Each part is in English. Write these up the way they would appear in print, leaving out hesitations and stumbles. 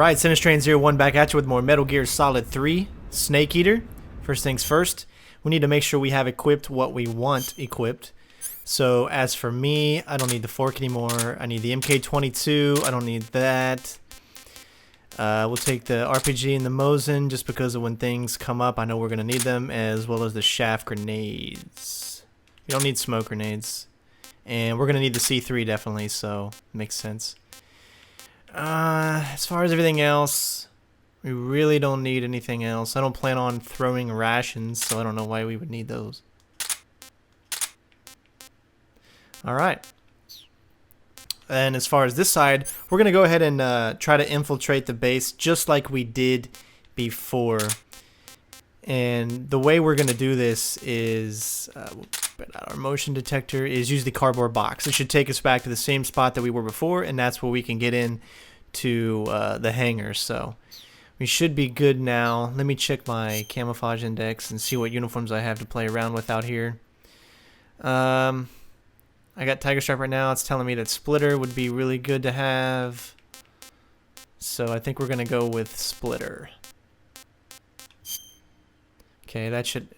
Alright, CenterStrain01 back at you with more Metal Gear Solid 3 Snake Eater. First things first, we need to make sure we have equipped what we want equipped. So as for me, I don't need the fork anymore. I need the MK22. I don't need that. We'll take the RPG and the Mosin just because of when things come up. I know we're going to need them, as well as the shaft grenades. We don't need smoke grenades. And we're going to need the C3 definitely, so it makes sense. As far as everything else, we really don't need anything else. I don't plan on throwing rations, so I don't know why we would need those. Alright. And as far as this side, we're going to go ahead and try to infiltrate the base just like we did before. And the way we're going to do this is, our motion detector is use the cardboard box. It should take us back to the same spot that we were before, and that's where we can get in to the hangar. So we should be good now. Let me check my camouflage index and see what uniforms I have to play around with out here. I got Tiger Stripe right now. It's telling me that Splitter would be really good to have. So I think we're going to go with Splitter. Okay, that should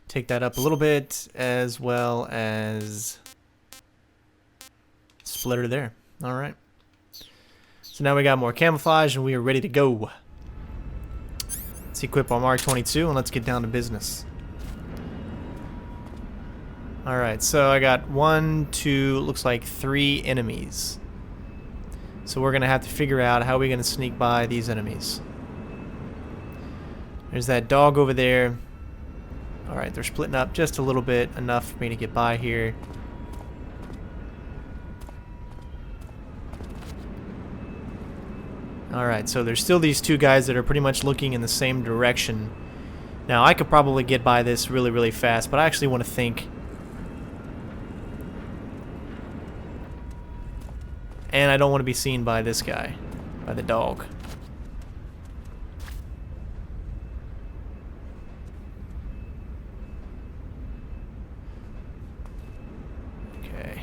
take that up a little bit, as well as Splitter there. Alright. So now we got more camouflage and we are ready to go. Let's equip our Mark 22 and let's get down to business. Alright, so I got 1, 2, looks like 3 enemies. So we're going to have to figure out how we're going to sneak by these enemies. There's that dog over there. Alright, they're splitting up just a little bit, enough for me to get by here. Alright, so there's still these 2 guys that are pretty much looking in the same direction. Now, I could probably get by this really, really fast, but I actually want to think. And I don't want to be seen by this guy, by the dog. Okay.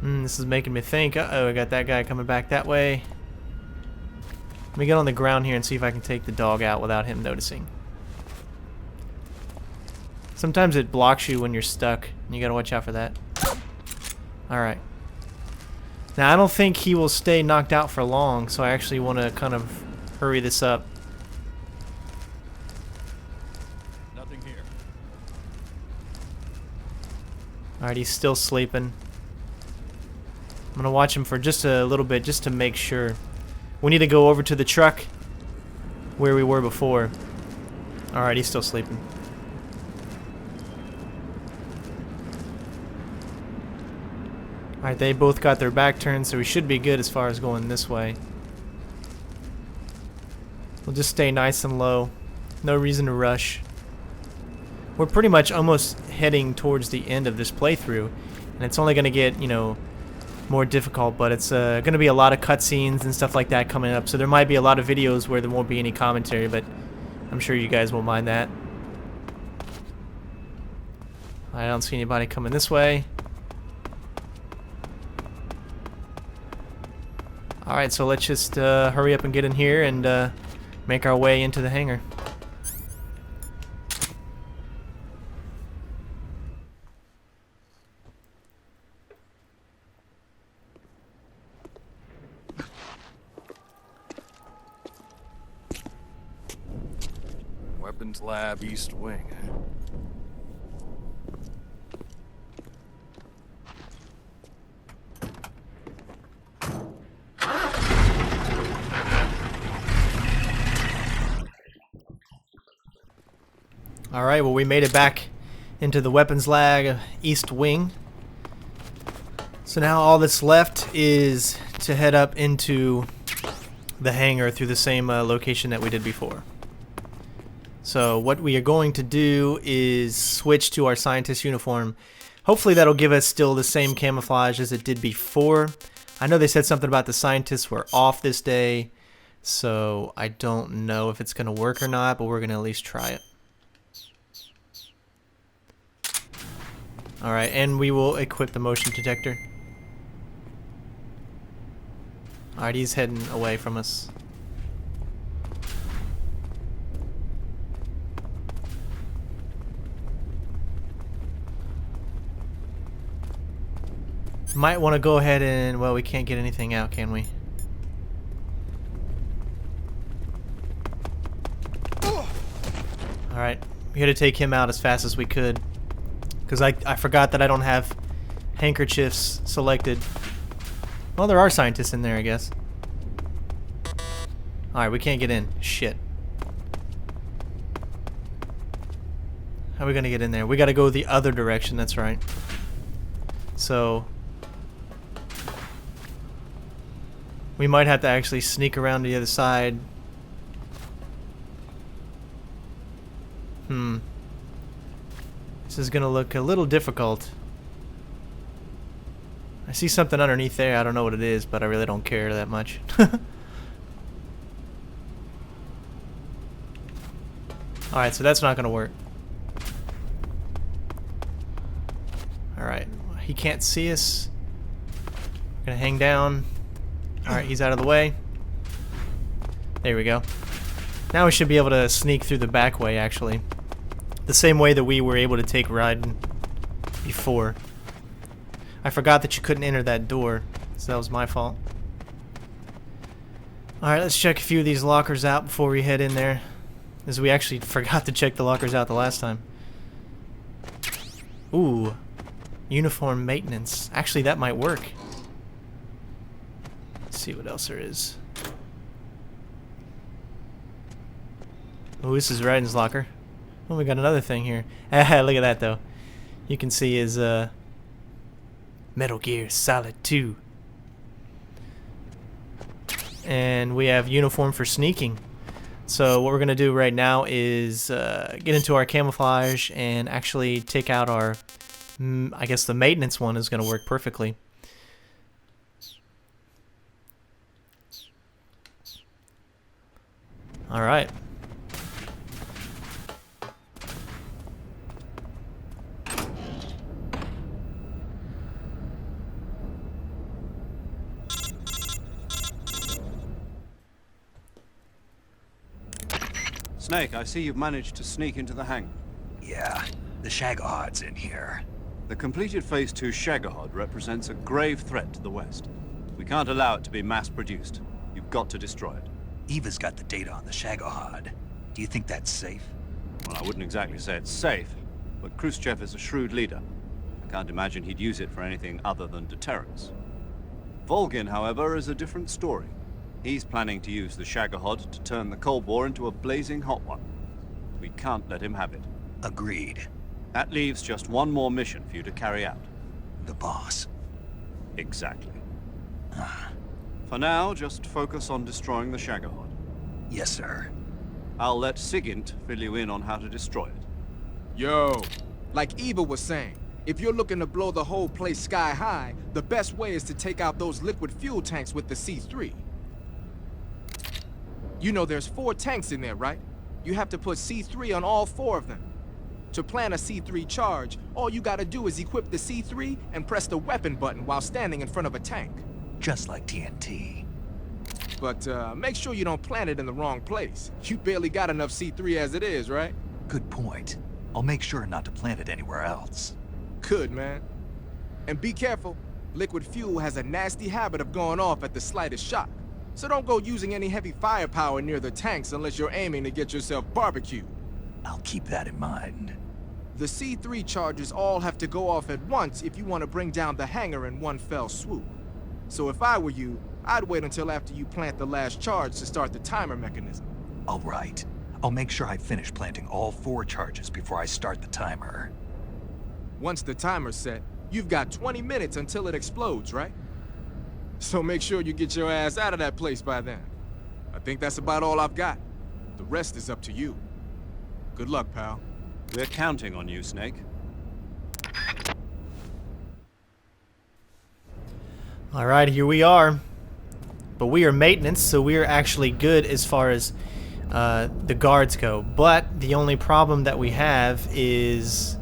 This is making me think. Uh-oh, I got that guy coming back that way. Let me get on the ground here and see if I can take the dog out without him noticing. Sometimes it blocks you when you're stuck, and you gotta watch out for that. Alright. Now, I don't think he will stay knocked out for long, so I actually want to kind of hurry this up. Nothing here. Alright, he's still sleeping. I'm gonna watch him for just a little bit, just to make sure. We need to go over to the truck where we were before. Alright, he's still sleeping. Alright, they both got their back turned, so we should be good as far as going this way. We'll just stay nice and low. No reason to rush. We're pretty much almost heading towards the end of this playthrough, and it's only going to get, you know, more difficult, but it's going to be a lot of cutscenes and stuff like that coming up, so there might be a lot of videos where there won't be any commentary, but I'm sure you guys won't mind that. I don't see anybody coming this way. Alright, so let's just hurry up and get in here and make our way into the hangar. Weapons Lab East Wing. Alright, well, we made it back into the weapons lab East Wing. So now all that's left is to head up into the hangar through the same location that we did before. So what we are going to do is switch to our scientist uniform. Hopefully that'll give us still the same camouflage as it did before. I know they said something about the scientists were off this day, so I don't know if it's going to work or not, but we're going to at least try it. Alright, and we will equip the motion detector. Alright, he's heading away from us. Might want to go ahead and... well, we can't get anything out, can we? Alright, we had to take him out as fast as we could. Because I forgot that I don't have handkerchiefs selected. Well, there are scientists in there, I guess. Alright, we can't get in. Shit. How are we gonna get in there? We gotta go the other direction, that's right. So... we might have to actually sneak around to the other side. This is gonna look a little difficult. I see something underneath there. I don't know what it is, but I really don't care that much. Alright, so that's not gonna work. Alright, he can't see us. We're gonna hang down. Alright, he's out of the way. There we go. Now we should be able to sneak through the back way, actually. The same way that we were able to take Raiden before. I forgot that you couldn't enter that door, so that was my fault. Alright, let's check a few of these lockers out before we head in there. As we actually forgot to check the lockers out the last time. Ooh. Uniform maintenance. Actually, that might work. Let's see what else there is. Oh, this is Raiden's locker. Oh, we got another thing here. Look at that, though. You can see his Metal Gear Solid 2. And we have uniform for sneaking. So what we're going to do right now is get into our camouflage and actually take out our... I guess the maintenance one is going to work perfectly. Alright. Snake, I see you've managed to sneak into the hangar. Yeah, the shagohod's in here. The completed Phase 2 shagohod represents a grave threat to the West. We can't allow it to be mass-produced. You've got to destroy it. Eva's got the data on the shagohod. Do you think that's safe? Well, I wouldn't exactly say it's safe, but Khrushchev is a shrewd leader. I can't imagine he'd use it for anything other than deterrence. Volgin, however, is a different story. He's planning to use the shagohod to turn the Cold War into a blazing hot one. We can't let him have it. Agreed. That leaves just one more mission for you to carry out. The boss. Exactly. For now, just focus on destroying the shagohod. Yes, sir. I'll let Sigint fill you in on how to destroy it. Yo, like Eva was saying, if you're looking to blow the whole place sky high, the best way is to take out those liquid fuel tanks with the C3. You know there's 4 tanks in there, right? You have to put C3 on all 4 of them. To plan a C3 charge, all you gotta do is equip the C3 and press the weapon button while standing in front of a tank. Just like TNT. But make sure you don't plant it in the wrong place. You barely got enough C3 as it is, right? Good point. I'll make sure not to plant it anywhere else. Good, man. And be careful. Liquid fuel has a nasty habit of going off at the slightest shock. So don't go using any heavy firepower near the tanks unless you're aiming to get yourself barbecued. I'll keep that in mind. The C3 charges all have to go off at once if you want to bring down the hangar in one fell swoop. So if I were you, I'd wait until after you plant the last charge to start the timer mechanism. All right. I'll make sure I finish planting all 4 charges before I start the timer. Once the timer's set, you've got 20 minutes until it explodes, right? So make sure you get your ass out of that place by then. I think that's about all I've got. The rest is up to you. Good luck, pal. We're counting on you, Snake. Alright, here we are. But we are maintenance, so we are actually good as far as the guards go. But the only problem that we have is...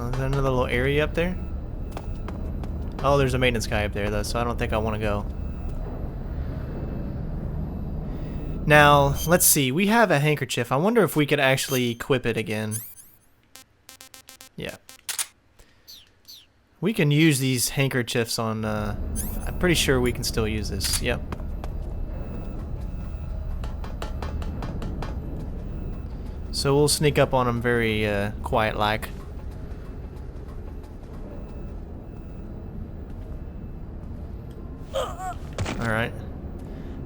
Is there another little area up there? Oh, there's a maintenance guy up there, though, so I don't think I want to go. Now, let's see. We have a handkerchief. I wonder if we could actually equip it again. Yeah. We can use these handkerchiefs on... I'm pretty sure we can still use this. Yep. So we'll sneak up on them very quiet-like. Alright.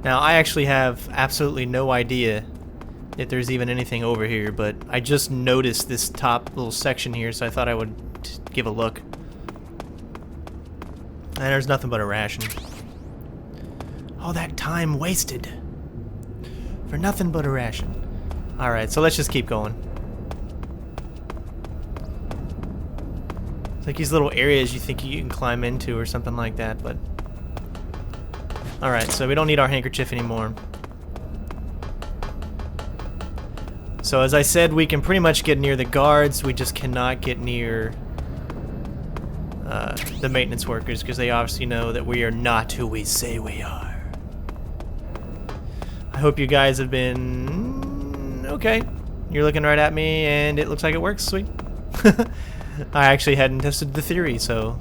Now, I actually have absolutely no idea if there's even anything over here, but I just noticed this top little section here, so I thought I would give a look. And there's nothing but a ration. All that time wasted for nothing but a ration. Alright, so let's just keep going. It's like these little areas you think you can climb into or something like that, but... Alright, so we don't need our handkerchief anymore. So as I said, we can pretty much get near the guards, we just cannot get near the maintenance workers, because they obviously know that we are not who we say we are. I hope you guys have been... okay. You're looking right at me, and it looks like it works. Sweet. I actually hadn't tested the theory, so...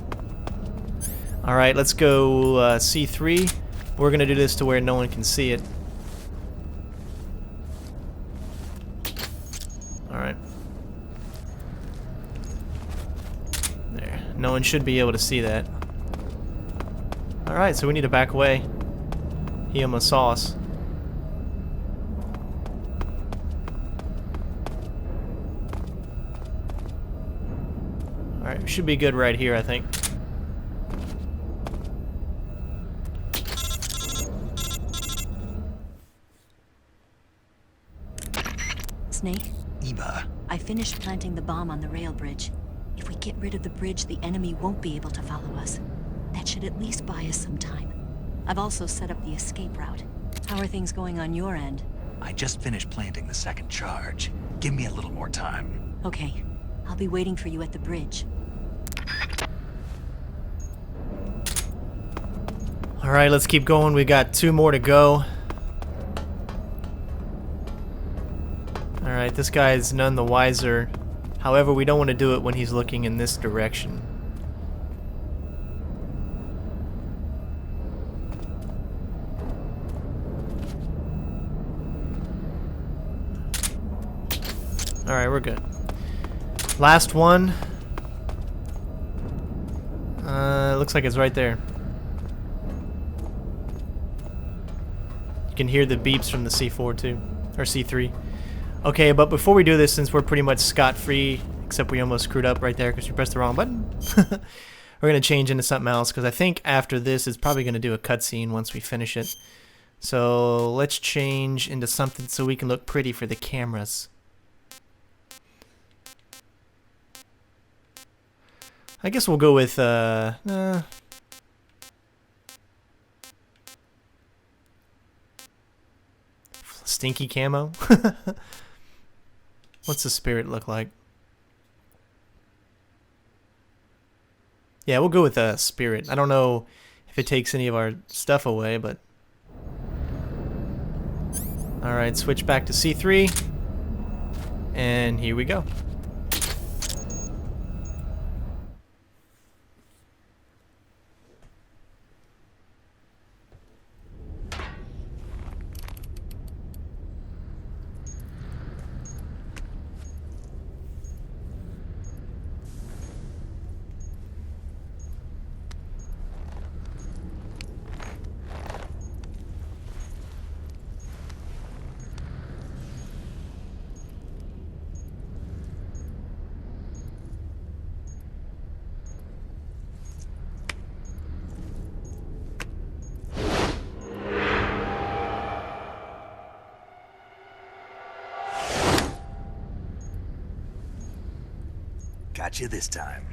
Alright, let's go C3. We're going to do this to where no one can see it. Alright. There. No one should be able to see that. Alright, so we need to back away. He almost saw us. Alright, we should be good right here, I think. Snake? Eva. I finished planting the bomb on the rail bridge. If we get rid of the bridge, the enemy won't be able to follow us. That should at least buy us some time. I've also set up the escape route. How are things going on your end? I just finished planting the second charge. Give me a little more time. Okay. I'll be waiting for you at the bridge. Alright, let's keep going. We got 2 more to go. Alright, this guy's none the wiser. However, we don't want to do it when he's looking in this direction. Alright, we're good. Last one. Looks like it's right there. You can hear the beeps from the C4 too, or C3. Okay, but before we do this, since we're pretty much scot-free, except we almost screwed up right there because we pressed the wrong button, we're going to change into something else, because I think after this it's probably going to do a cutscene once we finish it. So let's change into something so we can look pretty for the cameras. I guess we'll go with, stinky camo. What's the spirit look like? Yeah, we'll go with spirit. I don't know if it takes any of our stuff away, but... Alright, switch back to C3. And here we go. Got you this time.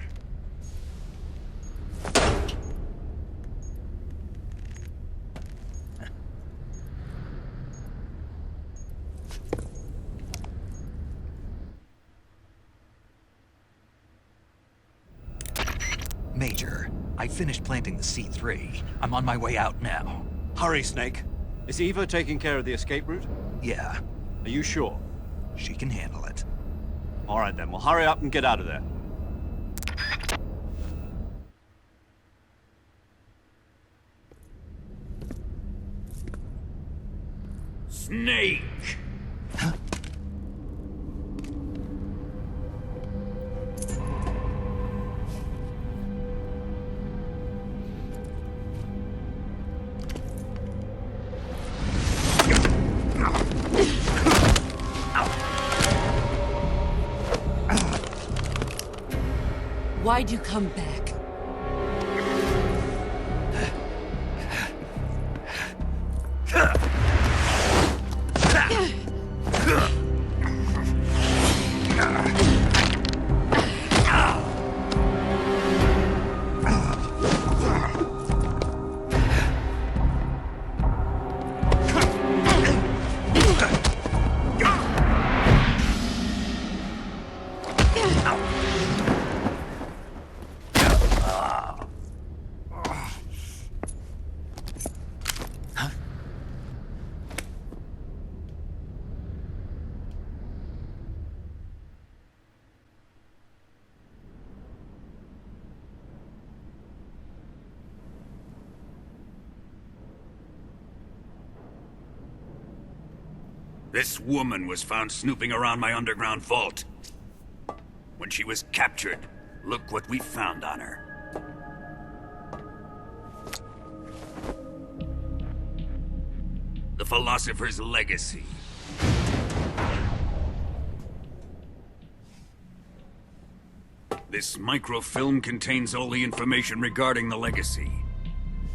Major. I finished planting the C3. I'm on my way out now. Hurry, Snake. Is Eva taking care of the escape route? Yeah, Are you sure? she can handle it. All right then, well hurry up and get out of there. Snake! Why'd you come back? This woman was found snooping around my underground vault. When she was captured, look what we found on her. The philosopher's legacy. This microfilm contains all the information regarding the legacy.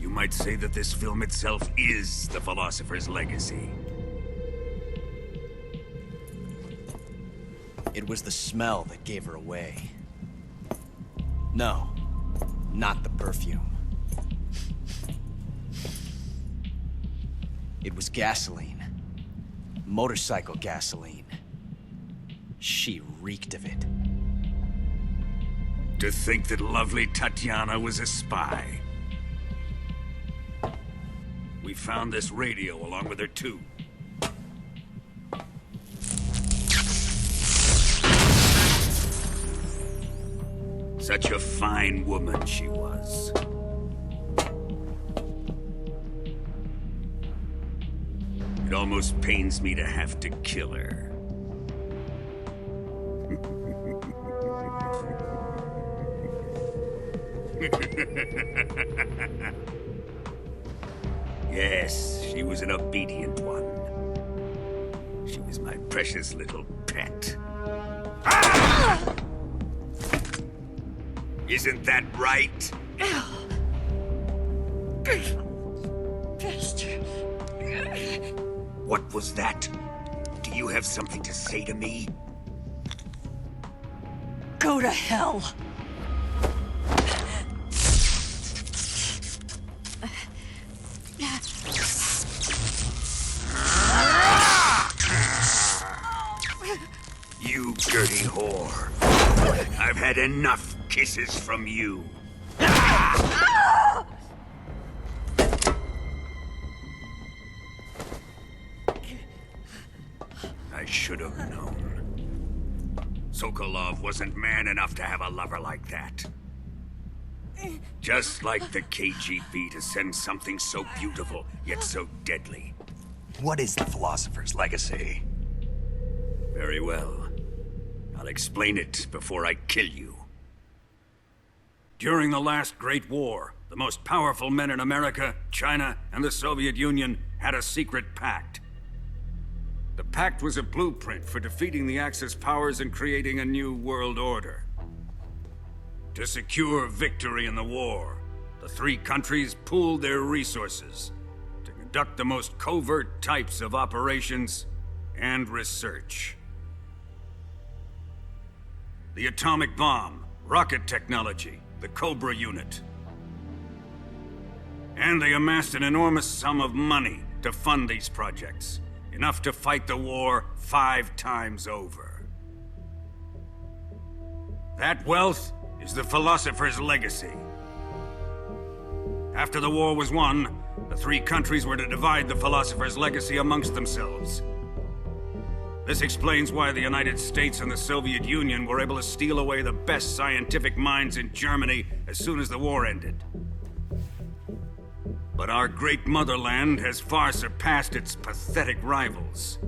You might say that this film itself is the philosopher's legacy. It was the smell that gave her away. No, not the perfume. It was gasoline. Motorcycle gasoline. She reeked of it. To think that lovely Tatiana was a spy. We found this radio along with her too. Such a fine woman she was. It almost pains me to have to kill her. Yes, she was an obedient one. She was my precious little pet. Ah! Isn't that right? What was that? Do you have something to say to me? Go to hell! You dirty whore. I've had enough kisses from you. I should have known. Sokolov wasn't man enough to have a lover like that. Just like the KGB to send something so beautiful, yet so deadly. What is the philosopher's legacy? Very well. I'll explain it before I kill you. During the last Great War, the most powerful men in America, China, and the Soviet Union had a secret pact. The pact was a blueprint for defeating the Axis powers and creating a new world order. To secure victory in the war, the three countries pooled their resources to conduct the most covert types of operations and research. The atomic bomb, rocket technology, the Cobra unit. And they amassed an enormous sum of money to fund these projects, enough to fight the war 5 times over. That wealth is the philosopher's legacy. After the war was won, the three countries were to divide the philosopher's legacy amongst themselves. This explains why the United States and the Soviet Union were able to steal away the best scientific minds in Germany as soon as the war ended. But our great motherland has far surpassed its pathetic rivals.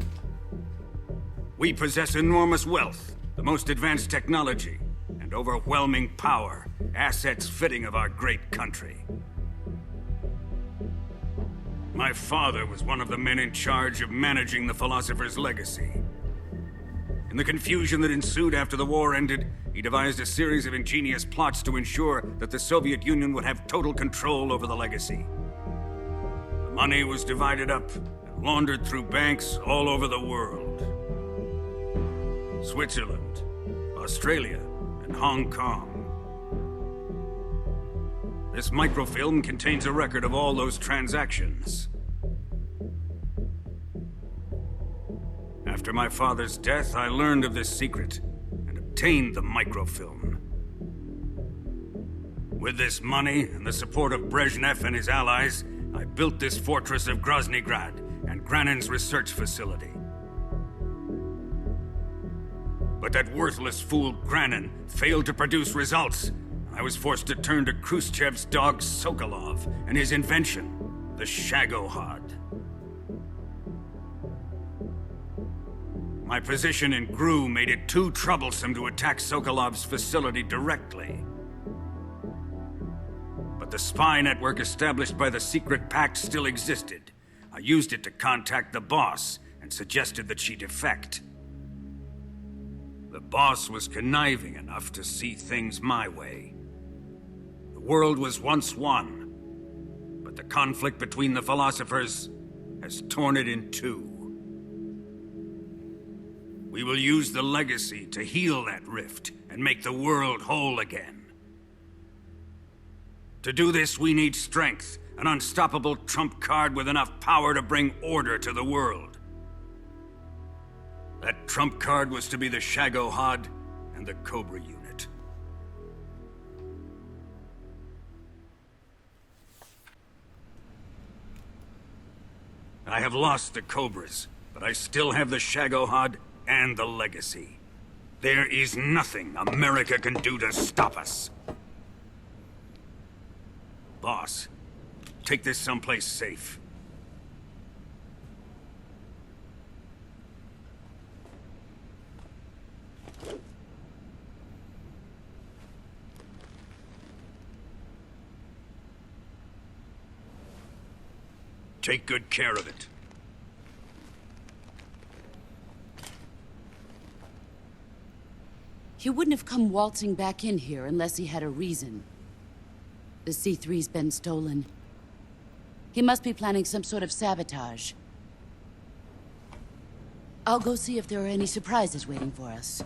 We possess enormous wealth, the most advanced technology, and overwhelming power, assets fitting of our great country. My father was one of the men in charge of managing the philosopher's legacy. In the confusion that ensued after the war ended, he devised a series of ingenious plots to ensure that the Soviet Union would have total control over the legacy. The money was divided up and laundered through banks all over the world. Switzerland, Australia, and Hong Kong. This microfilm contains a record of all those transactions. After my father's death, I learned of this secret and obtained the microfilm. With this money and the support of Brezhnev and his allies, I built this fortress of Groznygrad and Granin's research facility. But that worthless fool Granin failed to produce results. I was forced to turn to Khrushchev's dog Sokolov and his invention, the shagohod. My position in GRU made it too troublesome to attack Sokolov's facility directly. But the spy network established by the secret pact still existed. I used it to contact the boss and suggested that she defect. The boss was conniving enough to see things my way. The world was once one, but the conflict between the philosophers has torn it in two. We will use the legacy to heal that rift and make the world whole again. To do this, we need strength, an unstoppable trump card with enough power to bring order to the world. That trump card was to be the shagohod and the Cobra unit. I have lost the Cobras, but I still have the shagohod and the legacy. There is nothing America can do to stop us. Boss, take this someplace safe. Take good care of it. He wouldn't have come waltzing back in here unless he had a reason. The C3's been stolen. He must be planning some sort of sabotage. I'll go see if there are any surprises waiting for us.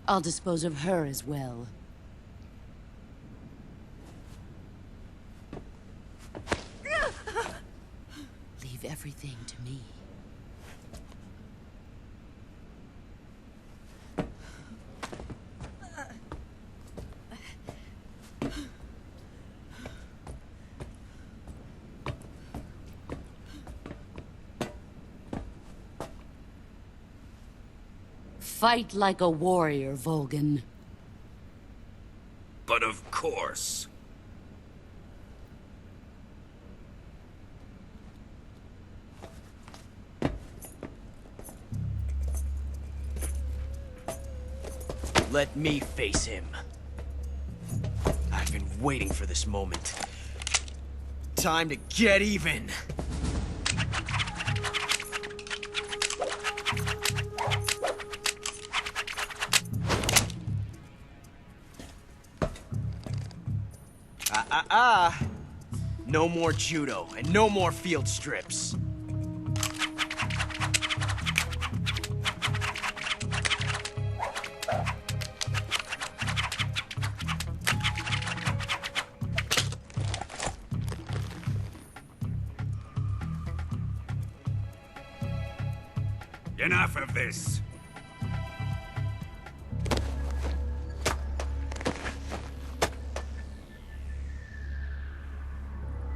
I'll dispose of her as well. Leave everything to me. Fight like a warrior, Volgin. But of course. Let me face him. I've been waiting for this moment. Time to get even! No more judo, and no more field strips. Enough of this.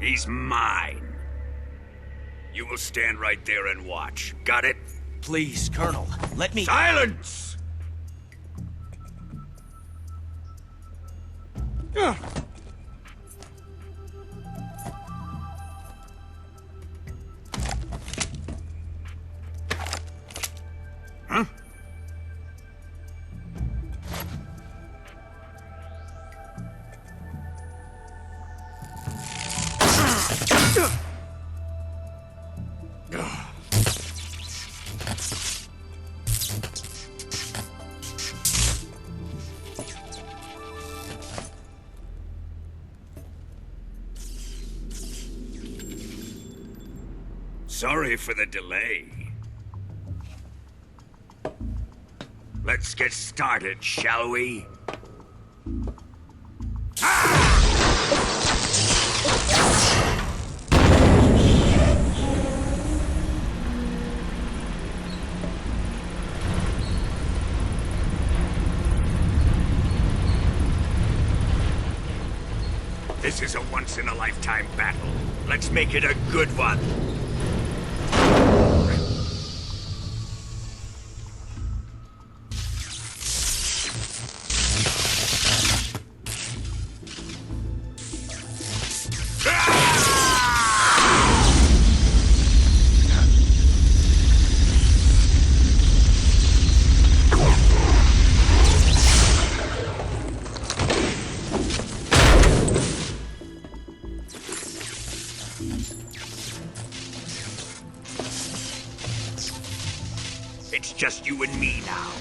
He's mine. You will stand right there and watch. Got it? Please, Colonel, let me... Silence! Huh? Sorry for the delay. Let's get started, shall we? This is a once-in-a-lifetime battle. Let's make it a good one. It's just you and me now.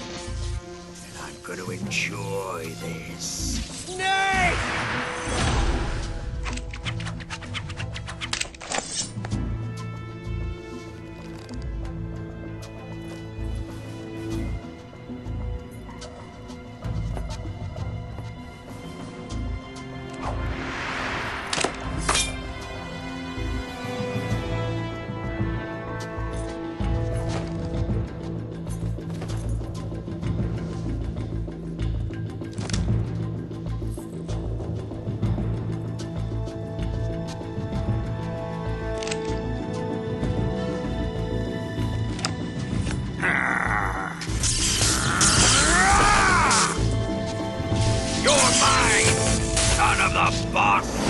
And I'm gonna enjoy this. Snake! You're mine, son of the boss!